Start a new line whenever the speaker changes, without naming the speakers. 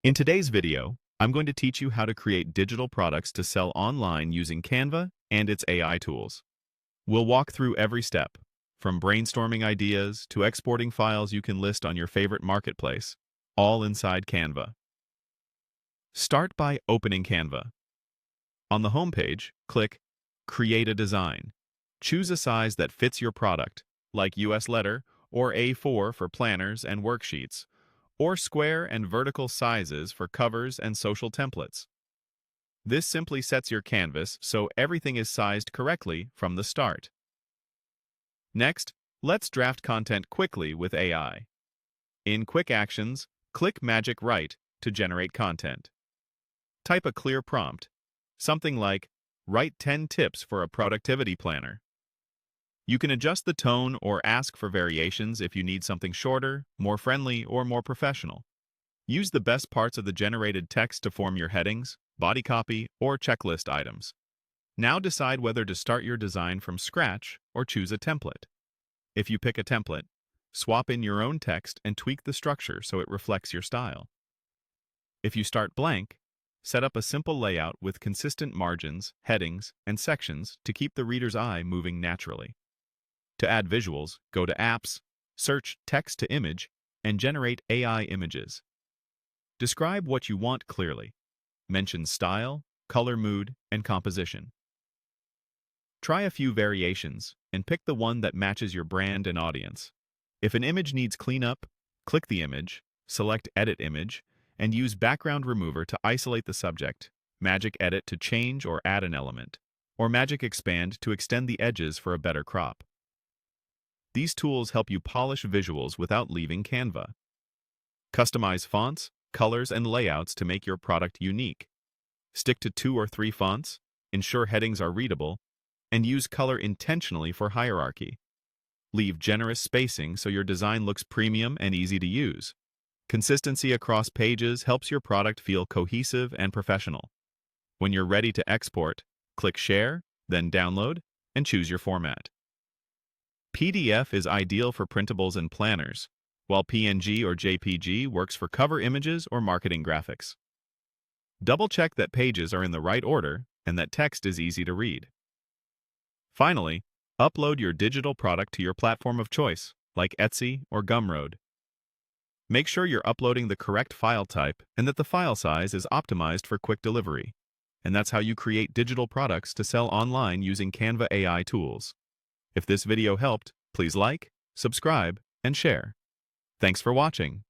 In today's video, I'm going to teach you how to create digital products to sell online using Canva and its AI tools. We'll walk through every step, from brainstorming ideas to exporting files you can list on your favorite marketplace, all inside Canva. Start by opening Canva. On the home page, click Create a Design. Choose a size that fits your product, like US letter or A4 for planners and worksheets, or square and vertical sizes for covers and social templates. This simply sets your canvas so everything is sized correctly from the start. Next, let's draft content quickly with AI. In Quick Actions, click Magic Write to generate content. Type a clear prompt, something like, "Write 10 tips for a productivity planner." You can adjust the tone or ask for variations if you need something shorter, more friendly, or more professional. Use the best parts of the generated text to form your headings, body copy, or checklist items. Now decide whether to start your design from scratch or choose a template. If you pick a template, swap in your own text and tweak the structure so it reflects your style. If you start blank, set up a simple layout with consistent margins, headings, and sections to keep the reader's eye moving naturally. To add visuals, go to Apps, search Text to Image, and generate AI images. Describe what you want clearly. Mention style, color mood, and composition. Try a few variations and pick the one that matches your brand and audience. If an image needs cleanup, click the image, select Edit Image, and use Background Remover to isolate the subject, Magic Edit to change or add an element, or Magic Expand to extend the edges for a better crop. These tools help you polish visuals without leaving Canva. Customize fonts, colors, and layouts to make your product unique. Stick to 2 or 3 fonts, ensure headings are readable, and use color intentionally for hierarchy. Leave generous spacing so your design looks premium and easy to use. Consistency across pages helps your product feel cohesive and professional. When you're ready to export, click Share, then Download, and choose your format. PDF is ideal for printables and planners, while PNG or JPG works for cover images or marketing graphics. Double-check that pages are in the right order and that text is easy to read. Finally, upload your digital product to your platform of choice, like Etsy or Gumroad. Make sure you're uploading the correct file type and that the file size is optimized for quick delivery. And that's how you create digital products to sell online using Canva AI tools. If this video helped, please like, subscribe, and share. Thanks for watching.